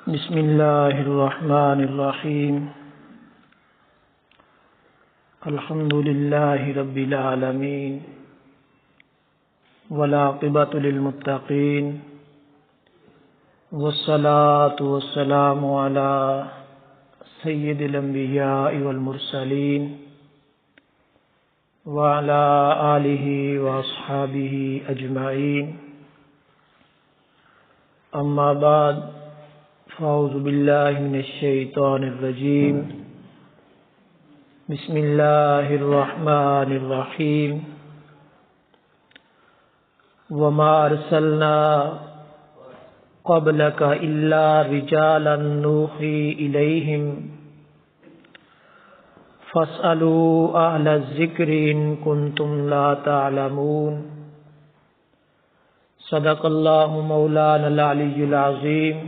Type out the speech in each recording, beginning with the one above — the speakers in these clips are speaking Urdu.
بسم اللہ الرحمن الرحیم الحمد للہ رب العالمین والعاقبۃ للمتقین والصلاة والسلام علی سید الانبیاء والمرسلین وعلی آلہ واصحابہ اجمعین اما بعد فاعوذ باللہ من الشیطان الرجیم بسم اللہ الرحمن الرحیم وما ارسلنا قبلک الا رجالا نوحی الیہم فاسألوا اہل الذکر ان کنتم لا تعلمون صدق اللہ مولانا العلی العظیم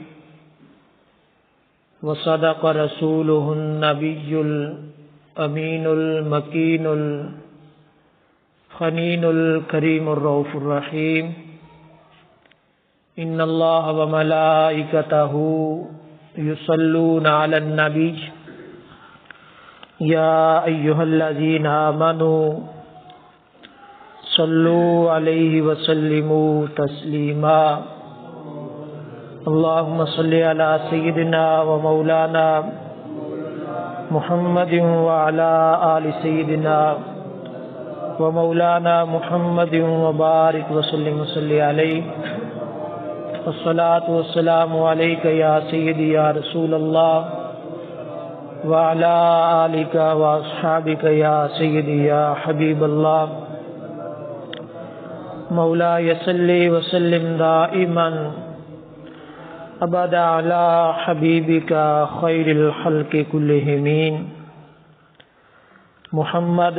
وصدق رسوله النبی الامین المکین الخنین الکریم الرؤوف الرحیم ان اللہ وملائکتہ یصلون علی النبی یا ایہا الذین آمنوا صلوا علیہ وسلموا تسلیما اللہم صلی علی سیدنا و مولانا محمد وعلی آل سیدنا و مولانا محمد وبارک وسلم وصلی علیہ والصلاة والسلام علیک یا سیدی یا رسول اللہ وعلی آلک واصحابک یا سیدی یا حبیب اللہ مولاي صل وسلم دائما ابدا على حبيبك خير الخلق كلهم محمد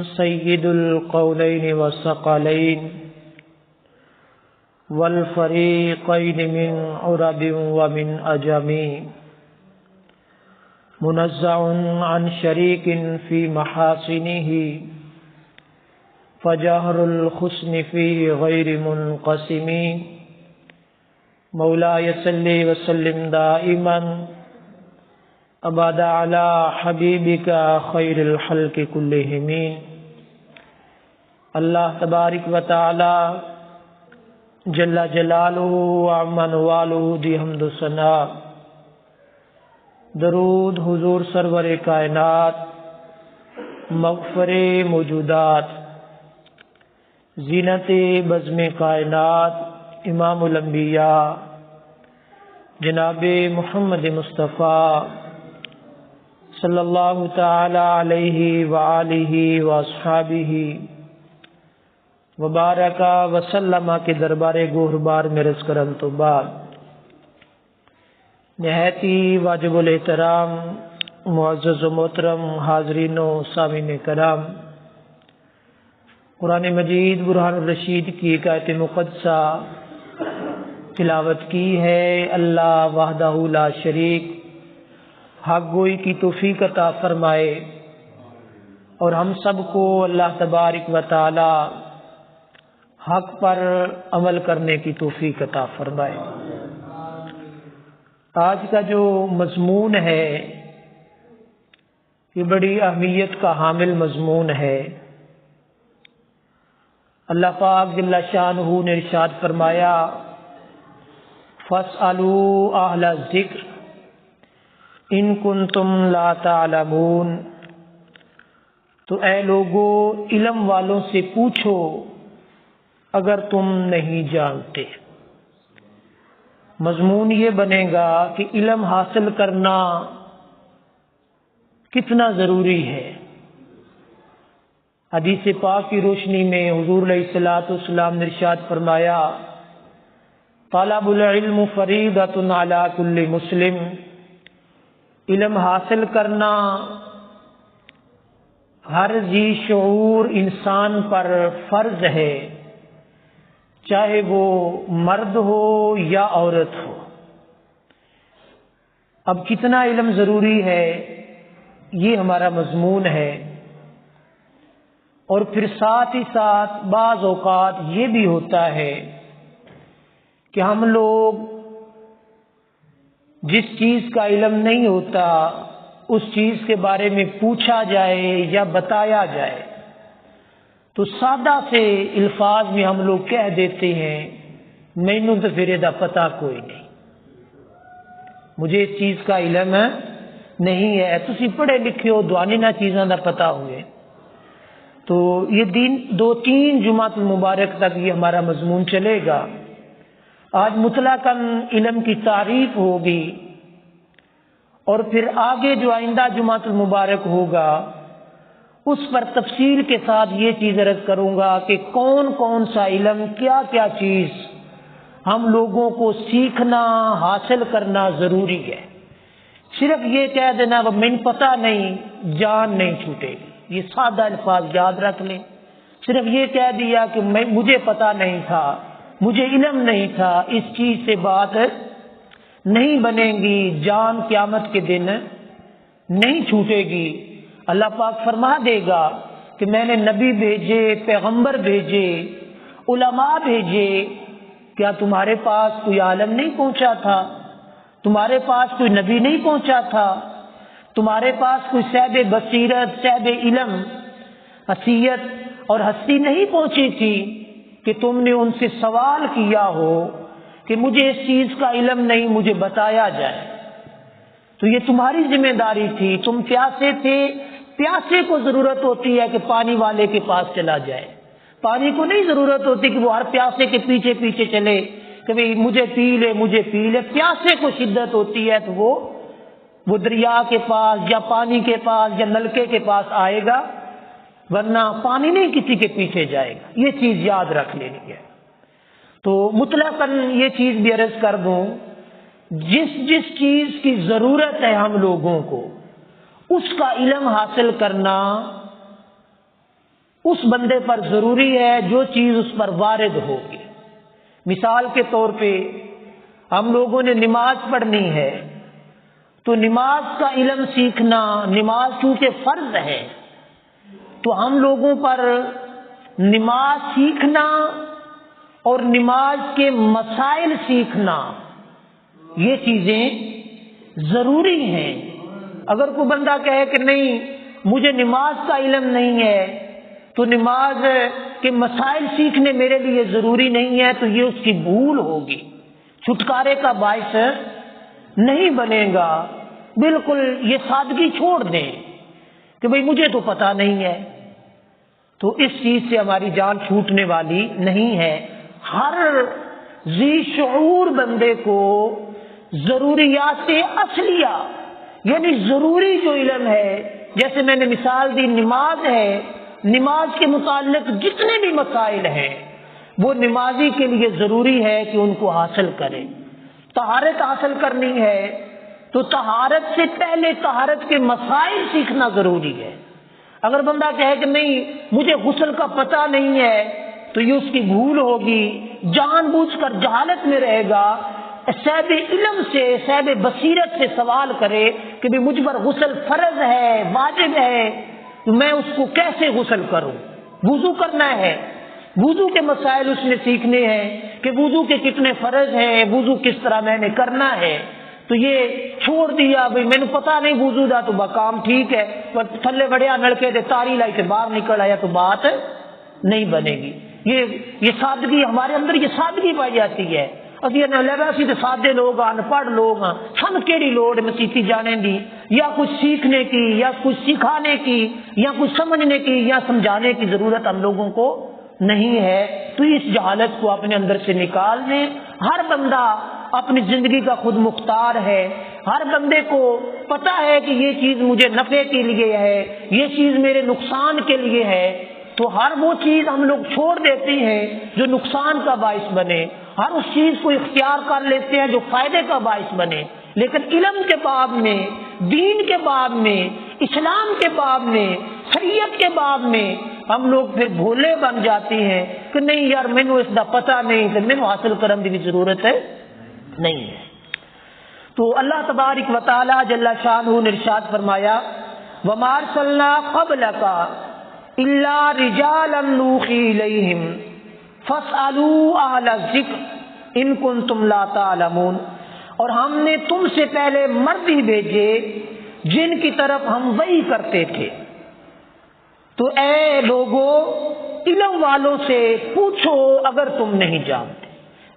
سيد القولين والثقلين والفريقين من عرب ومن عجم منزع عن شريك في محاسنه فجهر الحسن فيه غير منقسم مولاي صل وسلم دائما ابدا على حبيبك خير الخلق كلهم اللہ تبارک و تعالی جل جلالہ وعم نوالہ دی حمد و ثنا درود حضور سرور کائنات مغفر موجودات زینت بزم کائنات امام الانبیاء جناب محمد مصطفیٰ صلی اللہ تعالی علیہ وآلہ واصحابہ وبارک وسلم کے دربار گوہربار میں رس کرن تو بعد نہایت ہی واجب الاحترام معزز و محترم حاضرین و سامعین کرام، قرآن مجید برہان الرشید کی ایک آیت مقدسہ تلاوت کی ہے۔ اللہ وحدہ لا شریک حق گوئی کی توفیق عطا فرمائے اور ہم سب کو اللہ تبارک و تعالی حق پر عمل کرنے کی توفیق عطا فرمائے۔ آج کا جو مضمون ہے یہ بڑی اہمیت کا حامل مضمون ہے۔ اللہ پاک جل شانہ نے ارشاد فرمایا فاسألوا اہل الذکر ان کنتم لا تعلمون، تو اے لوگو علم والوں سے پوچھو اگر تم نہیں جانتے۔ مضمون یہ بنے گا کہ علم حاصل کرنا کتنا ضروری ہے۔ حدیث پاک کی روشنی میں حضور علیہ الصلوۃ والسلام نے ارشاد فرمایا طلب العلم فریضۃ علی کل مسلم، علم حاصل کرنا ہر ذی شعور انسان پر فرض ہے، چاہے وہ مرد ہو یا عورت ہو۔ اب کتنا علم ضروری ہے یہ ہمارا مضمون ہے، اور پھر ساتھ ہی ساتھ بعض اوقات یہ بھی ہوتا ہے کہ ہم لوگ جس چیز کا علم نہیں ہوتا اس چیز کے بارے میں پوچھا جائے یا بتایا جائے تو سادہ سے الفاظ میں ہم لوگ کہہ دیتے ہیں مینوں تو پھر دا پتہ کوئی نہیں، مجھے اس چیز کا علم نہیں ہے۔ تسی پڑھے لکھے ہو دوانی نہ چیزاں دا پتہ ہوئے۔ تو یہ دن 2-3 جمعہ المبارک تک یہ ہمارا مضمون چلے گا۔ آج مطلقاً علم کی تعریف ہوگی اور پھر آگے جو آئندہ جمعہ المبارک ہوگا اس پر تفصیل کے ساتھ یہ چیز عرض کروں گا کہ کون کون سا علم، کیا کیا چیز ہم لوگوں کو سیکھنا حاصل کرنا ضروری ہے۔ صرف یہ کہہ دینا وہ میں پتہ نہیں، جان نہیں چھوٹے گی، یہ سادہ الفاظ یاد رکھ لیں۔ صرف یہ کہہ دیا کہ مجھے پتہ نہیں تھا، مجھے علم نہیں تھا، اس چیز سے بات نہیں بنے گی، جان قیامت کے دن نہیں چھوٹے گی۔ اللہ پاک فرما دے گا کہ میں نے نبی بھیجے، پیغمبر بھیجے، علماء بھیجے، کیا تمہارے پاس کوئی عالم نہیں پہنچا تھا؟ تمہارے پاس کوئی نبی نہیں پہنچا تھا؟ تمہارے پاس کوئی صاحب بصیرت، صاحب علم، حیثیت اور ہستی نہیں پہنچی تھی کہ تم نے ان سے سوال کیا ہو کہ مجھے اس چیز کا علم نہیں، مجھے بتایا جائے؟ تو یہ تمہاری ذمہ داری تھی۔ تم پیاسے تھے، پیاسے کو ضرورت ہوتی ہے کہ پانی والے کے پاس چلا جائے، پانی کو نہیں ضرورت ہوتی کہ وہ ہر پیاسے کے پیچھے پیچھے چلے کہ بھئی مجھے پی لے، مجھے پی لے۔ پیاسے کو شدت ہوتی ہے تو وہ دریا کے پاس یا پانی کے پاس یا نلکے کے پاس آئے گا، ورنہ پانی نہیں کسی کے پیچھے جائے گا۔ یہ چیز یاد رکھ لینی ہے۔ تو مطلقاً یہ چیز بھی عرض کر دوں، جس چیز کی ضرورت ہے ہم لوگوں کو اس کا علم حاصل کرنا اس بندے پر ضروری ہے جو چیز اس پر وارد ہوگی۔ مثال کے طور پہ ہم لوگوں نے نماز پڑھنی ہے تو نماز کا علم سیکھنا، نماز چونکہ فرض ہے تو ہم لوگوں پر نماز سیکھنا اور نماز کے مسائل سیکھنا یہ چیزیں ضروری ہیں۔ اگر کوئی بندہ کہے کہ نہیں مجھے نماز کا علم نہیں ہے تو نماز کے مسائل سیکھنے میرے لیے ضروری نہیں ہے، تو یہ اس کی بھول ہوگی، چھٹکارے کا باعث نہیں بنے گا۔ بالکل یہ سادگی چھوڑ دیں کہ بھئی مجھے تو پتہ نہیں ہے، تو اس چیز سے ہماری جان چھوٹنے والی نہیں ہے۔ ہر ذی شعور بندے کو ضروریات اصلیہ یعنی ضروری جو علم ہے، جیسے میں نے مثال دی نماز ہے، نماز کے متعلق جتنے بھی مسائل ہیں وہ نمازی کے لیے ضروری ہے کہ ان کو حاصل کرے۔ طہارت حاصل کرنی ہے تو طہارت سے پہلے طہارت کے مسائل سیکھنا ضروری ہے۔ اگر بندہ کہے کہ نہیں مجھے غسل کا پتہ نہیں ہے تو یہ اس کی بھول ہوگی، جان بوجھ کر جہالت میں رہے گا۔ صاحب علم سے، صاحب بصیرت سے سوال کرے کہ بھی مجھ پر غسل فرض ہے، واجب ہے، تو میں اس کو کیسے غسل کروں؟ وضو کرنا ہے، وضو کے مسائل اس نے سیکھنے ہیں کہ وضو کے کتنے فرض ہیں، وضو کس طرح میں نے کرنا ہے۔ تو یہ چھوڑ دیا بھئی میں نے پتہ نہیں وضو دا تو کام ٹھیک ہے، پر تھلے بڑھیا نلکے دے تاری لائی کے باہر نکل آیا تو بات نہیں بنے گی۔ یہ سادگی ہمارے اندر، یہ سادگی پائی جاتی ہے۔ اسی تو سادے لوگ ان پڑھ لوگ ہاں، سن کیڑی لوڑ مسیتی جانے دی یا کچھ سیکھنے کی یا کچھ سکھانے کی یا کچھ سمجھنے کی یا سمجھانے کی ضرورت ہم لوگوں کو نہیں ہے۔ تو اس جہالت کو اپنے اندر سے نکال دیں۔ ہر بندہ اپنی زندگی کا خود مختار ہے، ہر بندے کو پتہ ہے کہ یہ چیز مجھے نفع کے لیے ہے، یہ چیز میرے نقصان کے لیے ہے، تو ہر وہ چیز ہم لوگ چھوڑ دیتے ہیں جو نقصان کا باعث بنے، ہر اس چیز کو اختیار کر لیتے ہیں جو فائدے کا باعث بنے۔ لیکن علم کے باب میں، دین کے باب میں، اسلام کے باب میں، شریعت کے باب میں ہم لوگ پھر بھولے بن جاتے ہیں کہ نہیں یار مینو اس دا پتہ نہیں تو مینو حاصل کرنے کی ضرورت ہے نہیں ہے۔ تو اللہ تبارک و تعالی جل شانہ نے ارشاد فرمایا وَمَا أَرْسَلْنَا قَبْلَكَ إِلَّا رِجَالًا نُوحِي إِلَيْهِمْ فَاسْأَلُوا أَهْلَ الذِّكْرِ إِن كُنتُمْ لَا تَعْلَمُونَ۔ اور ہم نے تم سے پہلے مرد ہی بھیجے جن کی طرف ہم وحی کرتے تھے۔ تو اے لوگوں، علم والوں سے پوچھو اگر تم نہیں جانتے۔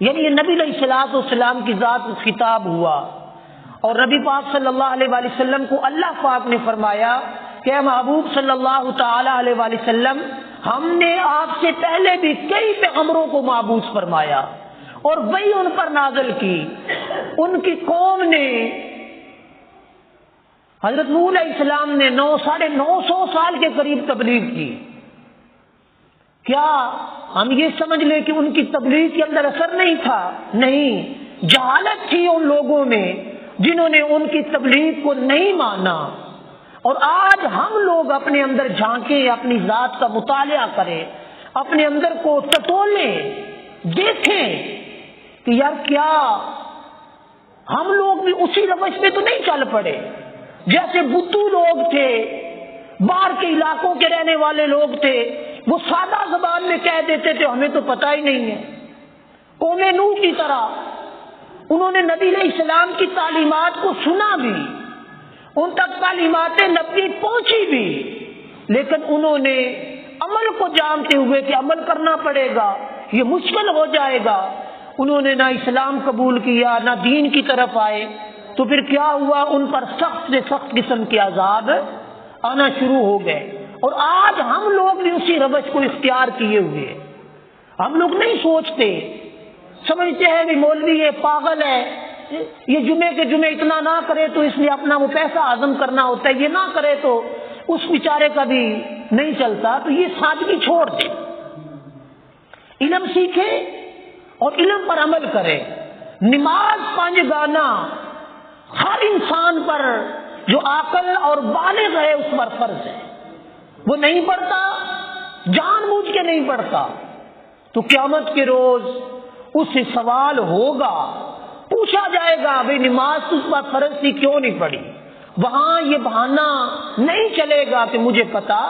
یعنی یہ نبی علیہ الصلوۃ والسلام کی ذات کو خطاب ہوا، اور نبی پاک صلی اللہ علیہ وآلہ وسلم کو اللہ پاک نے فرمایا کہ اے محبوب صلی اللہ تعالی علیہ وآلہ وسلم، ہم نے آپ سے پہلے بھی کئی پیغمبروں کو مبعوث فرمایا اور وہی ان پر نازل کی۔ ان کی قوم نے، حضرت نوح علیہ السلام نے 950 سال کے قریب تبلیغ کی۔ کیا ہم یہ سمجھ لیں کہ ان کی تبلیغ کے اندر اثر نہیں تھا؟ نہیں، جہالت تھی ان لوگوں میں جنہوں نے ان کی تبلیغ کو نہیں مانا۔ اور آج ہم لوگ اپنے اندر جھانکیں، اپنی ذات کا مطالعہ کریں، اپنے اندر کو ٹٹولیں، دیکھیں کہ یار کیا ہم لوگ بھی اسی روش پہ تو نہیں چل پڑے جیسے بدھو لوگ تھے، باہر کے علاقوں کے رہنے والے لوگ تھے، وہ سادہ زبان میں کہہ دیتے تھے ہمیں تو پتہ ہی نہیں ہے۔ قوم نوح کی طرح انہوں نے نبی علیہ السلام کی تعلیمات کو سنا بھی، ان تک تعلیمات نبی پہنچی بھی، لیکن انہوں نے عمل کو جانتے ہوئے کہ عمل کرنا پڑے گا، یہ مشکل ہو جائے گا، انہوں نے نہ اسلام قبول کیا نہ دین کی طرف آئے۔ تو پھر کیا ہوا؟ ان پر سخت سے سخت قسم کے عذاب آنا شروع ہو گئے۔ اور آج ہم لوگ بھی اسی روش کو اختیار کیے ہوئے ہیں۔ ہم لوگ نہیں سوچتے، سمجھتے ہیں کہ مولوی یہ پاگل ہے، یہ جمعے کے جمعے اتنا نہ کرے تو اس لیے اپنا وہ پیسہ ہضم کرنا ہوتا ہے، یہ نہ کرے تو اس بیچارے کا بھی نہیں چلتا۔ تو یہ سادگی چھوڑ دے، علم سیکھے اور علم پر عمل کرے۔ نماز پانچ گانا ہر انسان پر جو عاقل اور بالغ ہے اس پر فرض ہے، وہ نہیں پڑھتا، جان بوجھ کے نہیں پڑھتا، تو قیامت کے روز اس سے سوال ہوگا، پوچھا جائے گا بھئی نماز اس پر فرض تھی کیوں نہیں پڑھی؟ وہاں یہ بہانہ نہیں چلے گا کہ مجھے پتا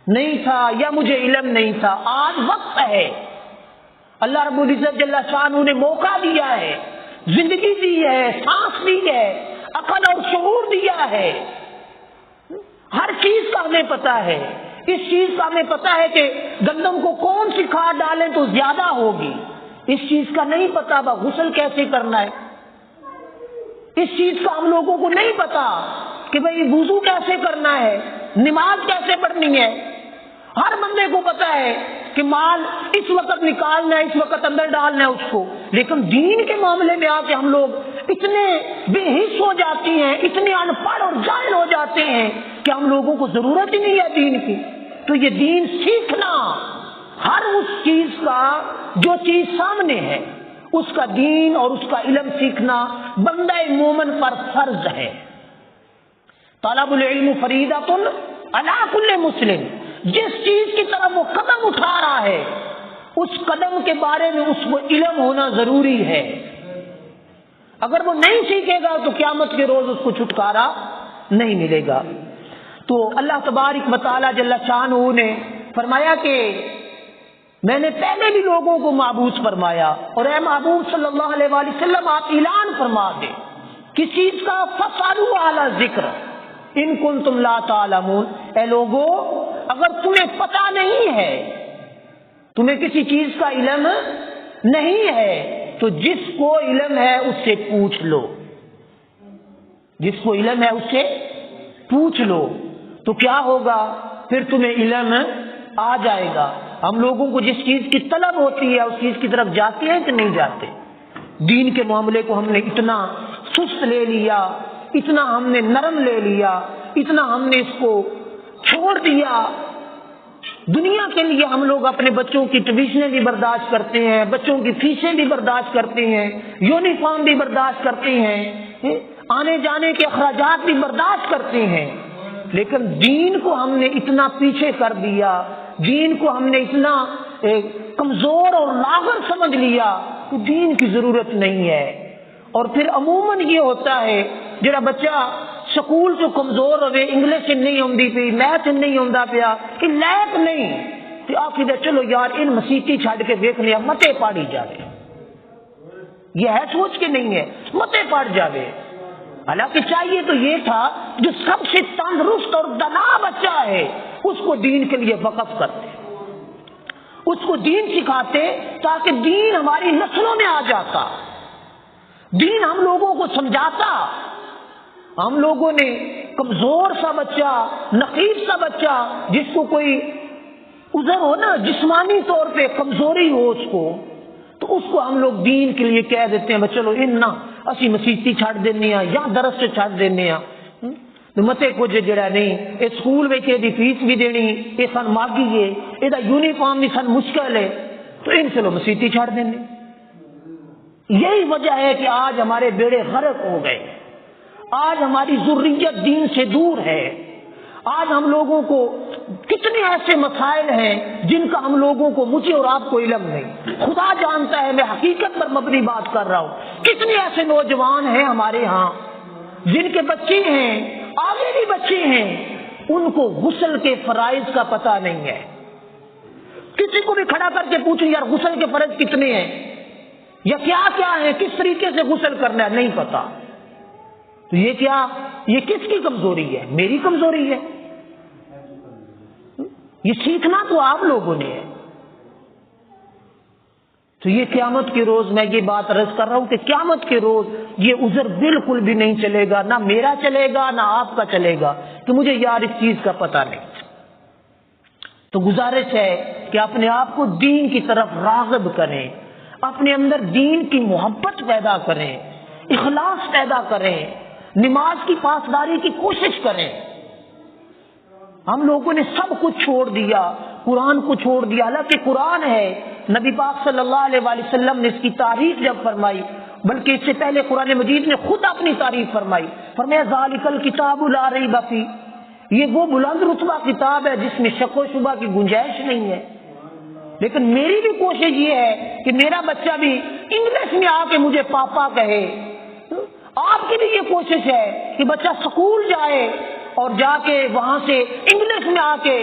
نہیں تھا یا مجھے علم نہیں تھا۔ آج وقت ہے، اللہ رب العزت جل شانہ نے موقع دیا ہے، زندگی دی ہے، سانس دی ہے، عقل اور شعور دیا ہے، ہر چیز کا ہمیں پتا ہے۔ اس چیز کا ہمیں پتا ہے کہ گندم کو کون سی کھاد ڈالیں تو زیادہ ہوگی، اس چیز کا نہیں پتا غسل کیسے کرنا ہے، اس چیز کا ہم لوگوں کو نہیں پتا کہ بھئی وضو کیسے کرنا ہے، نماز کیسے پڑھنی ہے۔ ہر بندے کو پتا ہے کہ مال اس وقت نکالنا ہے، اس وقت اندر ڈالنا ہے اس کو، لیکن دین کے معاملے میں آ کے ہم لوگ اتنے بے حس ہو جاتی ہیں، اتنے ان پڑھ اور جاہل ہو جاتے ہیں کہ ہم لوگوں کو ضرورت ہی نہیں ہے دین کی۔ تو یہ دین سیکھنا، ہر اس چیز کا جو چیز سامنے ہے اس کا دین اور اس کا علم سیکھنا بندہ مومن پر فرض ہے۔ طلب العلم فریضۃ علی کل مسلم، جس چیز کی طرف وہ قدم اٹھا رہا ہے اس قدم کے بارے میں اس کو علم ہونا ضروری ہے۔ اگر وہ نہیں سیکھے گا تو قیامت کے روز اس کو چھٹکارا نہیں ملے گا۔ تو اللہ تبارک و تعالی جل شانہ نے فرمایا کہ میں نے پہلے بھی لوگوں کو مبعوث فرمایا، اور اے محبوب صلی اللہ علیہ وآلہ وسلم آپ اعلان فرما دیں کس چیز کا؟ فَاسْأَلُوا أَهْلَ الذِّكْرِ إِن كُنتُمْ لَا تَعْلَمُونَ، اے لوگو اگر تمہیں پتہ نہیں ہے، تمہیں کسی چیز کا علم نہیں ہے تو جس کو علم ہے اس سے پوچھ لو، جس کو علم ہے اس سے پوچھ لو، تو کیا ہوگا؟ پھر تمہیں علم آ جائے گا۔ ہم لوگوں کو جس چیز کی طلب ہوتی ہے اس چیز کی طرف جاتے ہیں کہ نہیں جاتے؟ دین کے معاملے کو ہم نے اتنا سست لے لیا، اتنا ہم نے نرم لے لیا، اتنا ہم نے اس کو چھوڑ دیا۔ دنیا کے لیے ہم لوگ اپنے بچوں کی ٹیوشنیں بھی برداشت کرتے ہیں، بچوں کی فیسیں بھی برداشت کرتے ہیں، یونیفارم بھی برداشت کرتے ہیں، آنے جانے کے اخراجات بھی برداشت کرتے ہیں، لیکن دین کو ہم نے اتنا پیچھے کر دیا، دین کو ہم نے اتنا کمزور اور لاغر سمجھ لیا کہ دین کی ضرورت نہیں ہے۔ اور پھر عموماً یہ ہوتا ہے جڑا بچہ سکول تو کمزور ہوئے، انگلش نہیں آتی پی، میتھ نہیں آتا پیا، کہ لائق نہیں، تو آخر چلو یار ان مسیحی چھڈ کے دیکھنے متے پاڑی جائے، یہ ہے سوچ کے نہیں ہے، متے پڑ جاوے۔ حالانکہ چاہیے تو یہ تھا جو سب سے تندرست اور دنا بچہ ہے اس کو دین کے لیے وقف کرتے، اس کو دین سکھاتے تاکہ دین ہماری نسلوں میں آ جاتا، دین ہم لوگوں کو سمجھاتا۔ ہم لوگوں نے کمزور سا بچہ، نقیب سا بچہ، جس کو کوئی عذر ہو نا، جسمانی طور پہ کمزوری ہو اس کو، تو اس کو ہم لوگ دین کے لیے کہہ دیتے ہیں چلو ان نہ اسی مسیتی چھڑ دینے ہیں یا درس سے چھڑ دینے ہیں، متے کچھ جڑا نہیں یہ سکول میں دی فیس بھی دینی، یہ سن ماگی ہے، یہ یونیفارم بھی سن مشکل ہے، تو ان چلو مسیتی چھڑ دینے۔ یہی وجہ ہے کہ آج ہمارے بیڑے غرق ہو گئے، آج ہماری ذریت دین سے دور ہے، آج ہم لوگوں کو کتنے ایسے مسائل ہیں جن کا ہم لوگوں کو، مجھے اور آپ کو علم نہیں، خدا جانتا ہے، میں حقیقت پر مبنی بات کر رہا ہوں۔ کتنے ایسے نوجوان ہیں ہمارے ہاں جن کے بچے ہیں، آگے بھی بچے ہیں، ان کو غسل کے فرائض کا پتہ نہیں ہے۔ کسی کو بھی کھڑا کر کے پوچھیں یار غسل کے فرض کتنے ہیں یا کیا کیا ہے، کس طریقے سے غسل کرنا ہے، نہیں پتا۔ تو یہ کیا، یہ کس کی کمزوری ہے؟ میری کمزوری ہے۔ یہ سیکھنا تو آپ لوگوں نے ہے۔ تو یہ قیامت کے روز میں یہ بات عرض کر رہا ہوں کہ قیامت کے روز یہ عذر بالکل بھی نہیں چلے گا، نہ میرا چلے گا نہ آپ کا چلے گا کہ مجھے یار اس چیز کا پتہ نہیں۔ تو گزارش ہے کہ اپنے آپ کو دین کی طرف راغب کریں، اپنے اندر دین کی محبت پیدا کریں، اخلاص پیدا کریں، نماز کی پاسداری کی کوشش کریں۔ ہم لوگوں نے سب کچھ چھوڑ دیا، قرآن کو چھوڑ دیا، حالانکہ قرآن ہے، نبی پاک صلی اللہ علیہ وآلہ وسلم نے اس کی تعریف جب فرمائی، بلکہ اس سے پہلے قرآن مجید نے خود اپنی تعریف فرمائی، فرمایا ذالک الکتاب لا ریب فیہ، یہ وہ بلند رتبہ کتاب ہے جس میں شک و شبہ کی گنجائش نہیں ہے۔ لیکن میری بھی کوشش یہ ہے کہ میرا بچہ بھی انگلش میں آ کے مجھے پاپا کہے، آپ کی بھی یہ کوشش ہے کہ بچہ سکول جائے اور جا کے وہاں سے انگلش میں آ کے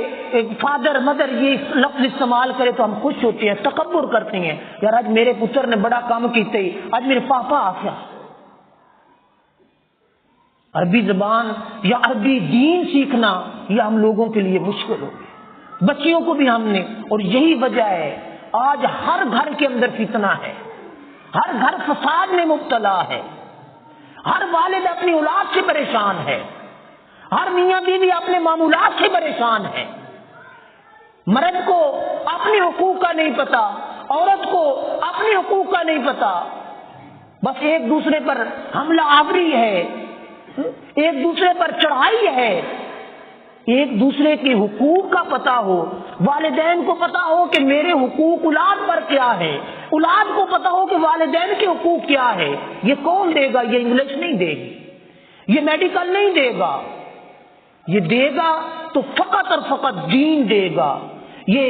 فادر مدر یہ لفظ استعمال کرے تو ہم خوش ہوتے ہیں، تکبر کرتے ہیں، یار آج میرے پتر نے بڑا کام کیتے ہی، آج میرے پاپا آ گیا۔ عربی زبان یا عربی دین سیکھنا یہ ہم لوگوں کے لیے مشکل ہو گیا، بچیوں کو بھی ہم نے، اور یہی وجہ ہے آج ہر گھر کے اندر فتنہ ہے، ہر گھر فساد میں مبتلا ہے، ہر والد اپنی اولاد سے پریشان ہے، ہر میاں بیوی اپنے معمولات سے پریشان ہے، مرد کو اپنے حقوق کا نہیں پتا، عورت کو اپنے حقوق کا نہیں پتا، بس ایک دوسرے پر حملہ آوری ہے، ایک دوسرے پر چڑھائی ہے۔ ایک دوسرے کے حقوق کا پتہ ہو، والدین کو پتہ ہو کہ میرے حقوق اولاد پر کیا ہے، اولاد کو پتہ ہو کہ والدین کے حقوق کیا ہے، یہ کون دے گا؟ یہ انگلش نہیں دے گی، یہ میڈیکل نہیں دے گا، یہ دے گا تو فقط اور فقط دین دے گا، یہ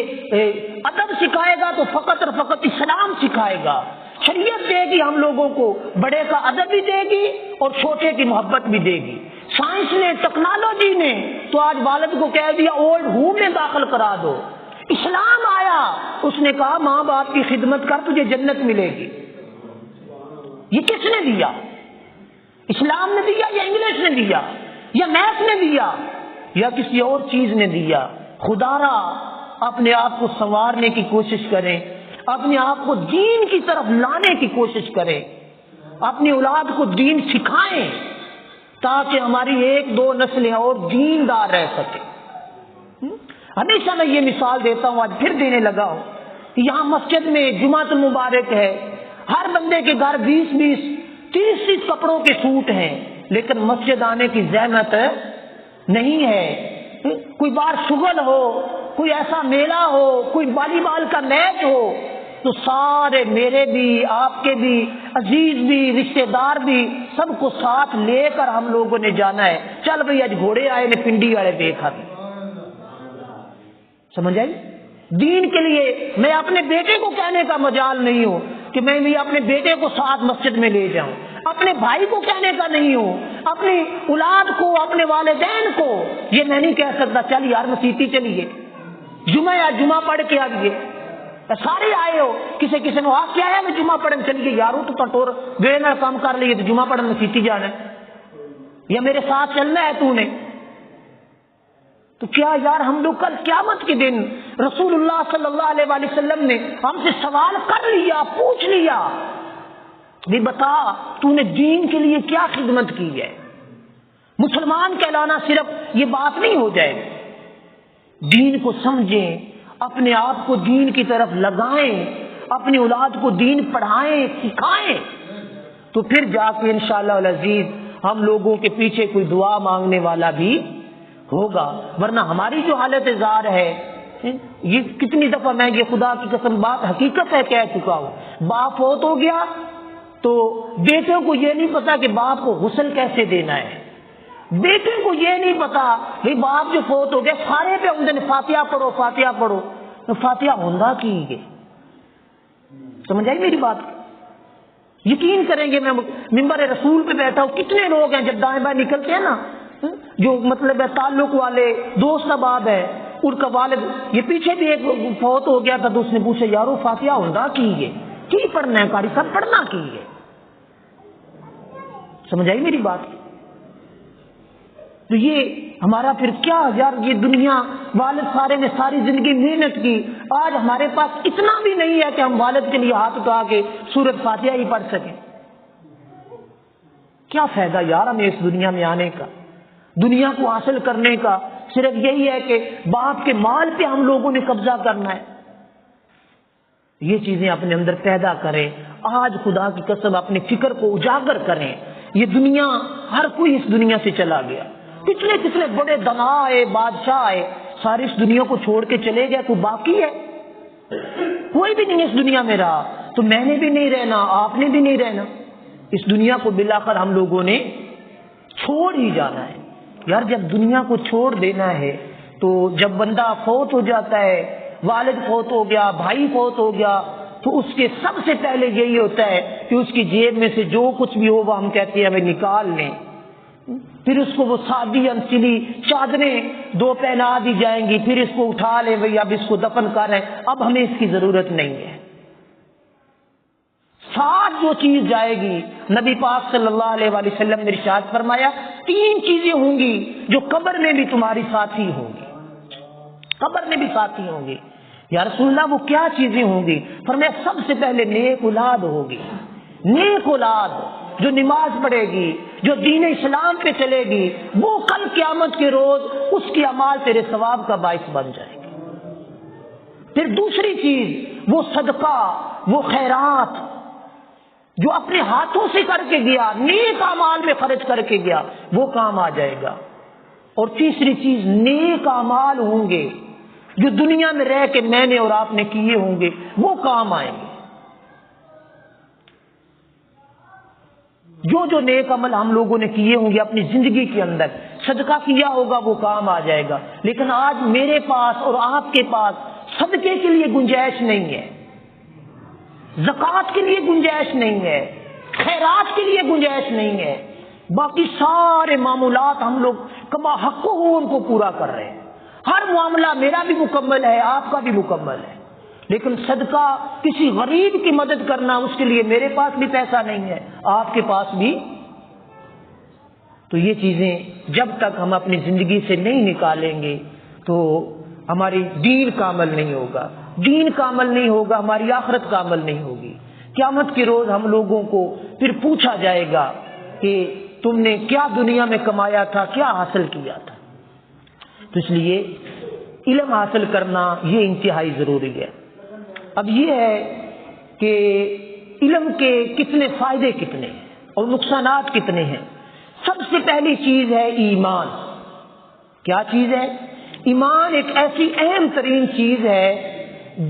ادب سکھائے گا تو فقط اور فقط اسلام سکھائے گا، شریعت دے گی ہم لوگوں کو، بڑے کا ادب بھی دے گی اور چھوٹے کی محبت بھی دے گی۔ سائنس نے، ٹیکنالوجی نے تو آج والد کو کہہ دیا اولڈ ہوم میں داخل کرا دو، اسلام آیا اس نے کہا ماں باپ کی خدمت کر تجھے جنت ملے گی۔ یہ کس نے دیا؟ اسلام نے دیا یا انگلش نے دیا یا میتھ نے دیا یا کسی اور چیز نے دیا؟ خدا را اپنے آپ کو سنوارنے کی کوشش کریں، اپنے آپ کو دین کی طرف لانے کی کوشش کریں، اپنی اولاد کو دین سکھائیں تاکہ ہماری ایک دو نسلیں اور دیندار رہ سکے۔ ہمیشہ میں یہ مثال دیتا ہوں، آج پھر دینے لگا ہوں، یہاں مسجد میں جمعۃ المبارک ہے، ہر بندے کے گھر 20-20 30 کپڑوں کے سوٹ ہیں، لیکن مسجد آنے کی زحمت نہیں ہے۔ کوئی بار شغل ہو، کوئی ایسا میلہ ہو، کوئی والی بال کا میچ ہو تو سارے میرے بھی، آپ کے بھی، عزیز بھی، رشتہ دار بھی، سب کو ساتھ لے کر ہم لوگوں نے جانا ہے۔ چل بھئی آج گھوڑے آئے نے پنڈی والے دیکھا بھی، سمجھ آئی؟ دین کے لیے میں اپنے بیٹے کو کہنے کا مجال نہیں ہوں کہ میں بھی اپنے بیٹے کو ساتھ مسجد میں لے جاؤں، اپنے بھائی کو کہنے کا نہیں ہوں، اپنی اولاد کو، اپنے والدین کو یہ میں نہیں کہہ سکتا چل یار مسیتی چلیے، جمعہ یا جمعہ پڑھ کے آئیے، سارے آئے ہو، کسی کسی نے آپ کیا ہے میں جمعہ پڑھنے چلی گئی یارو تو ٹٹور گئے نہ کام کر لیے تو جمعہ پڑھنے میں سیٹی جانا ہے یا میرے ساتھ چلنا ہے تو نے. تو کیا یار ہم لوگ کل قیامت کے دن رسول اللہ صلی اللہ علیہ وآلہ وسلم نے ہم سے سوال کر لیا، پوچھ لیا بھی بتا تو نے دین کے لیے کیا خدمت کی ہے. مسلمان کہلانا صرف یہ بات نہیں ہو جائے، دین کو سمجھیں، اپنے آپ کو دین کی طرف لگائیں، اپنی اولاد کو دین پڑھائیں، سکھائیں، تو پھر جا کے انشاءاللہ العزیز ہم لوگوں کے پیچھے کوئی دعا مانگنے والا بھی ہوگا. ورنہ ہماری جو حالت زار ہے، یہ کتنی دفعہ میں یہ خدا کی قسم بات حقیقت ہے کہہ چکا ہوں، باپ فوت ہو گیا تو بیٹوں کو یہ نہیں پتا کہ باپ کو غسل کیسے دینا ہے، بیٹے کو یہ نہیں پتا کہ باپ جو فوت ہو گیا سارے پہ ہوں فاتحہ پڑھو فاتحہ پڑھو، فاتحہ ہوندا کی گے. سمجھ آئی میری بات؟ یقین کریں گے میں ممبر رسول پہ بیٹھا ہوں، کتنے لوگ ہیں جب دائیں بائیں نکلتے ہیں نا، جو مطلب ہے تعلق والے دوست احباب ہے، ان کا والد، یہ پیچھے بھی ایک فوت ہو گیا تھا تو اس نے پوچھا یارو فاتحہ ہوندا کی گے، کی پڑھنا ہے قاری صاحب، پڑھنا کی ہے. سمجھ آئی میری بات؟ تو یہ ہمارا پھر کیا یار، یہ دنیا والد سارے نے ساری زندگی محنت کی، آج ہمارے پاس اتنا بھی نہیں ہے کہ ہم والد کے لیے ہاتھ اٹھا کے سورۃ فاتحہ ہی پڑھ سکیں. کیا فائدہ یار ہمیں اس دنیا میں آنے کا، دنیا کو حاصل کرنے کا؟ صرف یہی ہے کہ باپ کے مال پہ ہم لوگوں نے قبضہ کرنا ہے. یہ چیزیں اپنے اندر پیدا کریں. آج خدا کی قسم اپنے فکر کو اجاگر کریں. یہ دنیا، ہر کوئی اس دنیا سے چلا گیا، کتنے کتنے بڑے دنا آئے، بادشاہ آئے، سارے اس دنیا کو چھوڑ کے چلے گئے، کوئی باقی ہے؟ کوئی بھی نہیں اس دنیا میں رہا. تو میں نے بھی نہیں رہنا، آپ نے بھی نہیں رہنا، اس دنیا کو بالآخر ہم لوگوں نے چھوڑ ہی جانا ہے. یار جب دنیا کو چھوڑ دینا ہے تو جب بندہ فوت ہو جاتا ہے، والد فوت ہو گیا، بھائی فوت ہو گیا، تو اس کے سب سے پہلے یہی ہوتا ہے کہ اس کی جیب میں سے جو کچھ بھی ہو وہ ہم کہتے ہیں ہمیں نکال لیں. پھر اس کو وہ سادی انسلی چادریں دو پہنا دی جائیں گی، پھر اس کو اٹھا لیں بھئی اب اس کو دفن کر رہے ہیں، اب ہمیں اس کی ضرورت نہیں ہے. ساتھ جو چیز جائے گی، نبی پاک صلی اللہ علیہ وآلہ وسلم نے ارشاد فرمایا 3 چیزیں ہوں گی جو قبر میں بھی تمہاری ساتھی ہوں گی، قبر میں بھی ساتھی ہوں گی. یا رسول اللہ وہ کیا چیزیں ہوں گی؟ فرمایا سب سے پہلے نیک اولاد ہوگی، نیک اولاد جو نماز پڑھے گی، جو دین اسلام پہ چلے گی، وہ کل قیامت کے روز اس کی اعمال تیرے ثواب کا باعث بن جائے گی. پھر دوسری چیز وہ صدقہ، وہ خیرات جو اپنے ہاتھوں سے کر کے گیا، نیک اعمال میں خرچ کر کے گیا، وہ کام آ جائے گا. اور تیسری چیز نیک اعمال ہوں گے جو دنیا میں رہ کے میں نے اور آپ نے کیے ہوں گے، وہ کام آئیں گے. جو نیک عمل ہم لوگوں نے کیے ہوں گے اپنی زندگی کے اندر، صدقہ کیا ہوگا وہ کام آ جائے گا. لیکن آج میرے پاس اور آپ کے پاس صدقے کے لیے گنجائش نہیں ہے، زکوٰۃ کے لیے گنجائش نہیں ہے، خیرات کے لیے گنجائش نہیں ہے. باقی سارے معمولات ہم لوگ کما حق ہو ان کو پورا کر رہے ہیں. ہر معاملہ میرا بھی مکمل ہے، آپ کا بھی مکمل ہے. لیکن صدقہ کسی غریب کی مدد کرنا، اس کے لیے میرے پاس بھی پیسہ نہیں ہے، آپ کے پاس بھی. تو یہ چیزیں جب تک ہم اپنی زندگی سے نہیں نکالیں گے تو ہماری دین کا عمل نہیں ہوگا، دین کا عمل نہیں ہوگا، ہماری آخرت کا عمل نہیں ہوگی. قیامت کے روز ہم لوگوں کو پھر پوچھا جائے گا کہ تم نے کیا دنیا میں کمایا تھا، کیا حاصل کیا تھا. تو اس لیے علم حاصل کرنا یہ انتہائی ضروری ہے. اب یہ ہے کہ علم کے کتنے فائدے کتنے ہیں اور نقصانات کتنے ہیں. سب سے پہلی چیز ہے ایمان. کیا چیز ہے؟ ایمان ایک ایسی اہم ترین چیز ہے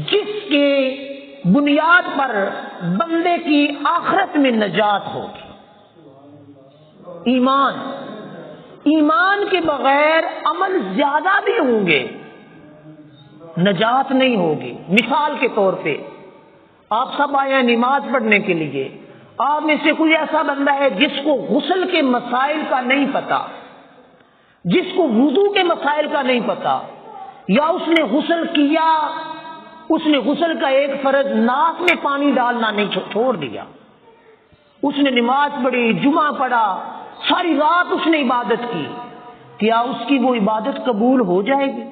جس کے بنیاد پر بندے کی آخرت میں نجات ہوگی. ایمان، ایمان کے بغیر عمل زیادہ بھی ہوں گے، نجات نہیں ہوگی. مثال کے طور پہ آپ سب آئے ہیں نماز پڑھنے کے لیے، آپ میں سے کوئی ایسا بندہ ہے جس کو غسل کے مسائل کا نہیں پتا، جس کو وضو کے مسائل کا نہیں پتا، یا اس نے غسل کیا اس نے غسل کا ایک فرض ناک میں پانی ڈالنا نہیں چھوڑ دیا، اس نے نماز پڑھی، جمعہ پڑھا، ساری رات اس نے عبادت کی، کیا اس کی وہ عبادت قبول ہو جائے گی؟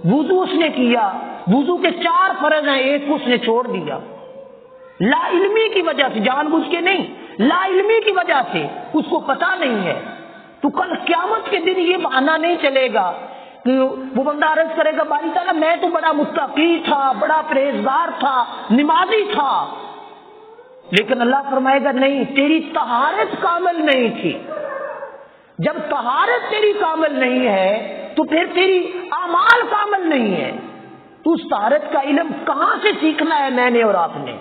وضو اس نے کیا، وضو کے 4 فرض ہیں، ایک اس نے چھوڑ دیا لا علمی کی وجہ سے، جان بوجھ کے نہیں، لا علمی کی وجہ سے، اس کو پتا نہیں ہے۔ تو کل قیامت کے دن یہ بہانہ نہیں چلے گا کہ وہ بندہ عرض کرے گا باری تعالیٰ میں تو بڑا متقی تھا، بڑا پرہیزگار تھا، نمازی تھا، لیکن اللہ فرمائے گا نہیں، تیری طہارت کامل نہیں تھی۔ جب طہارت تیری کامل نہیں ہے تو پھر تیری اعمال کامل نہیں ہے، تو اس طہارت کا علم کہاں سے سیکھنا ہے میں نے اور آپ نے؟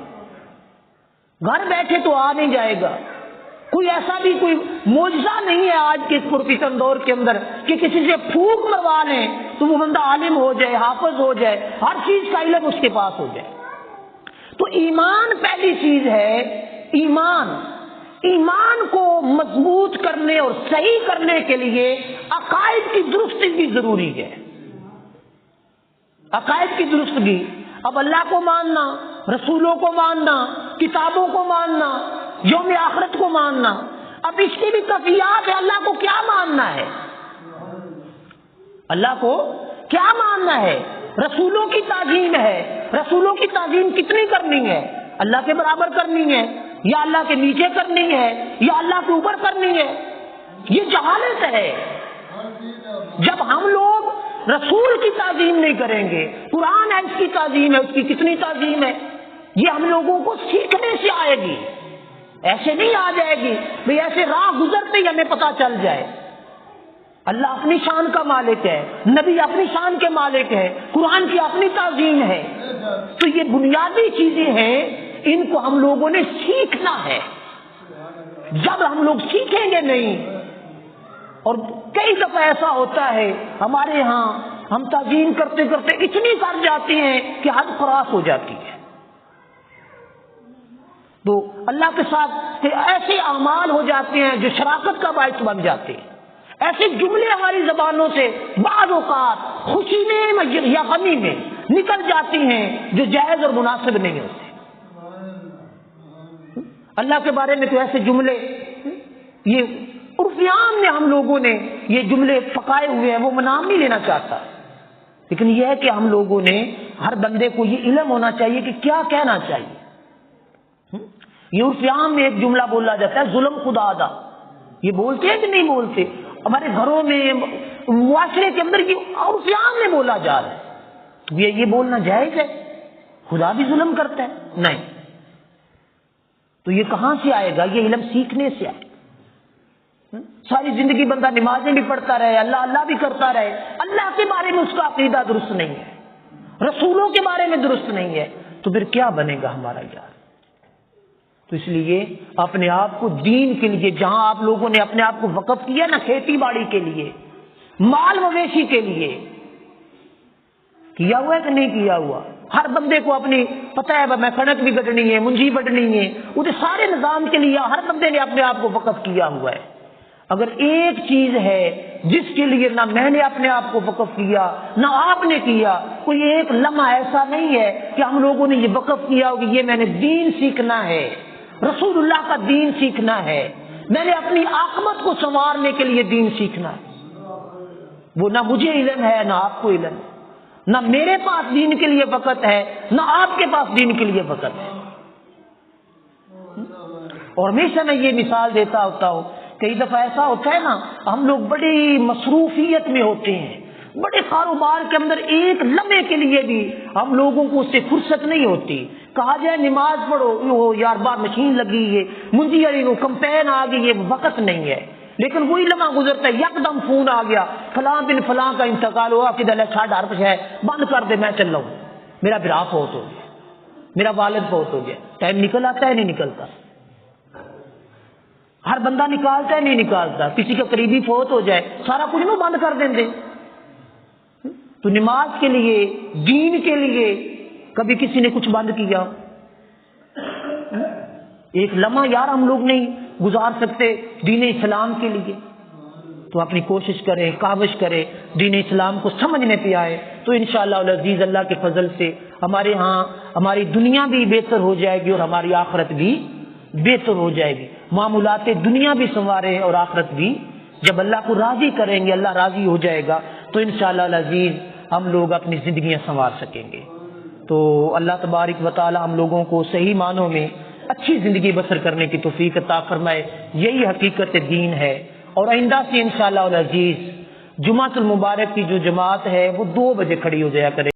گھر بیٹھے تو آ نہیں جائے گا، کوئی ایسا بھی کوئی معجزہ نہیں ہے آج کے پرفتن دور کے اندر کہ کسی سے پھونک مروا لیں تو وہ بندہ عالم ہو جائے، حافظ ہو جائے، ہر چیز کا علم اس کے پاس ہو جائے۔ تو ایمان پہلی چیز ہے، ایمان کو مضبوط کرنے اور صحیح کرنے کے لیے عقائد کی درستگی ضروری ہے۔ عقائد کی درستگی، اب اللہ کو ماننا، رسولوں کو ماننا، کتابوں کو ماننا، یوم آخرت کو ماننا، اب اس کی بھی کیفیات ہے، اللہ کو کیا ماننا ہے، اللہ کو کیا ماننا ہے، رسولوں کی تعظیم ہے، رسولوں کی تعظیم کتنی کرنی ہے؟ اللہ کے برابر کرنی ہے یا اللہ کے نیچے کرنی ہے یا اللہ کے اوپر کرنی ہے؟ یہ جہالت ہے۔ جب ہم لوگ رسول کی تعظیم نہیں کریں گے، قرآن ہے اس کی تعظیم ہے، اس کی کتنی تعظیم ہے، یہ ہم لوگوں کو سیکھنے سے آئے گی، ایسے نہیں آ جائے گی بھئی ایسے راہ گزرتے ہی ہمیں پتا چل جائے۔ اللہ اپنی شان کا مالک ہے، نبی اپنی شان کے مالک ہے، قرآن کی اپنی تعظیم ہے، تو یہ بنیادی چیزیں ہیں، ان کو ہم لوگوں نے سیکھنا ہے۔ جب ہم لوگ سیکھیں گے نہیں، اور کئی دفعہ ایسا ہوتا ہے ہمارے ہاں ہم تعظیم کرتے کرتے اتنی کر جاتے ہیں کہ حد خراس ہو جاتی ہے، تو اللہ کے ساتھ ایسے اعمال ہو جاتے ہیں جو شراکت کا باعث بن جاتے ہیں، ایسے جملے ہماری زبانوں سے بعض اوقات خوشی میں یا غمی میں نکل جاتی ہیں جو جائز اور مناسب نہیں ہوتے۔ اللہ کے بارے میں تو ایسے جملے، یہ عرفیان میں ہم لوگوں نے یہ جملے پکائے ہوئے ہیں، وہ میں نام نہیں لینا چاہتا، لیکن یہ ہے کہ ہم لوگوں نے، ہر بندے کو یہ علم ہونا چاہیے کہ کیا کہنا چاہیے۔ یہ عرفیان میں ایک جملہ بولا جاتا ہے ظلم خدا دا، یہ بولتے ہیں کہ نہیں بولتے؟ ہمارے گھروں میں، معاشرے کے اندر یہ عرفیان میں بولا جا رہا ہے، یہ بولنا جائز ہے؟ خدا بھی ظلم کرتا ہے؟ نہیں۔ تو یہ کہاں سے آئے گا؟ یہ علم سیکھنے سے آئے گا۔ ساری زندگی بندہ نمازیں بھی پڑھتا رہے، اللہ اللہ بھی کرتا رہے، اللہ کے بارے میں اس کا عقیدہ درست نہیں ہے، رسولوں کے بارے میں درست نہیں ہے، تو پھر کیا بنے گا ہمارا یار؟ تو اس لیے اپنے آپ کو دین کے لیے، جہاں آپ لوگوں نے اپنے آپ کو وقف کیا نا کھیتی باڑی کے لیے، مال مویشی کے لیے، کیا ہوا ہے کہ نہیں کیا ہوا؟ ہر بندے کو اپنی پتہ ہے میں کڑک بھی گڈنی ہے، منجی بڈنی ہے، وہ سارے نظام کے لیے ہر بندے نے اپنے آپ کو وقف کیا ہوا ہے۔ اگر ایک چیز ہے جس کے لیے نہ میں نے اپنے آپ کو وقف کیا نہ آپ نے کیا، کوئی ایک لمحہ ایسا نہیں ہے کہ ہم لوگوں نے یہ وقف کیا ہو کہ یہ میں نے دین سیکھنا ہے، رسول اللہ کا دین سیکھنا ہے، میں نے اپنی عاقبت کو سنوارنے کے لیے دین سیکھنا ہے۔ وہ نہ مجھے علم ہے نہ آپ کو علم ہے، نہ میرے پاس دین کے لیے وقت ہے نہ آپ کے پاس دین کے لیے وقت ہے۔ اور ہمیشہ میں یہ مثال دیتا ہوتا ہوں، کئی دفعہ ایسا ہوتا ہے نا، ہم لوگ بڑی مصروفیت میں ہوتے ہیں، بڑے کاروبار کے اندر ایک لمحے کے لیے بھی ہم لوگوں کو اس سے فرصت نہیں ہوتی، کہا جائے نماز پڑھو، یار بار مشین لگی ہے، منجی علی کو کمپین آ گئی ہے، وقت نہیں ہے، لیکن وہی لمحہ گزرتا ہے، یکدم فون آ گیا، فلاں بن فلاں کا انتقال ہوا، کدھر چھاڑ ہر پہ ہے، بند کر دے، میں چل رہا ہوں، میرا برا فوت ہو گیا، میرا والد فوت ہو گیا۔ ٹائم نکل آتا ہے نہیں نکلتا؟ ہر بندہ نکالتا ہے نہیں نکالتا؟ کسی کا قریبی فوت ہو جائے سارا کچھ نہ بند کر دیں دے۔ تو نماز کے لیے، دین کے لیے کبھی کسی نے کچھ بند کیا؟ ایک لمحہ یار ہم لوگ نہیں گزار سکتے دین اسلام کے لیے؟ تو اپنی کوشش کریں، کاوش کریں، دین اسلام کو سمجھنے پہ آئے، تو انشاءاللہ العزیز اللہ کے فضل سے ہمارے ہاں ہماری دنیا بھی بہتر ہو جائے گی اور ہماری آخرت بھی بہتر ہو جائے گی. معاملات دنیا بھی سنوارے اور آخرت بھی. جب اللہ کو راضی کریں گے، اللہ راضی ہو جائے گا تو انشاءاللہ العزیز ہم لوگ اپنی زندگیاں سنوار سکیں گے. تو اللہ تبارک و تعالی ہم لوگوں کو صحیح معنوں میں اچھی زندگی بسر کرنے کی توفیق عطا فرمائے. یہی حقیقت دین ہے. اور آئندہ سے انشاءاللہ العزیز جمعۃ المبارک کی جو جماعت ہے وہ 2 بجے کھڑی ہو جایا کرے.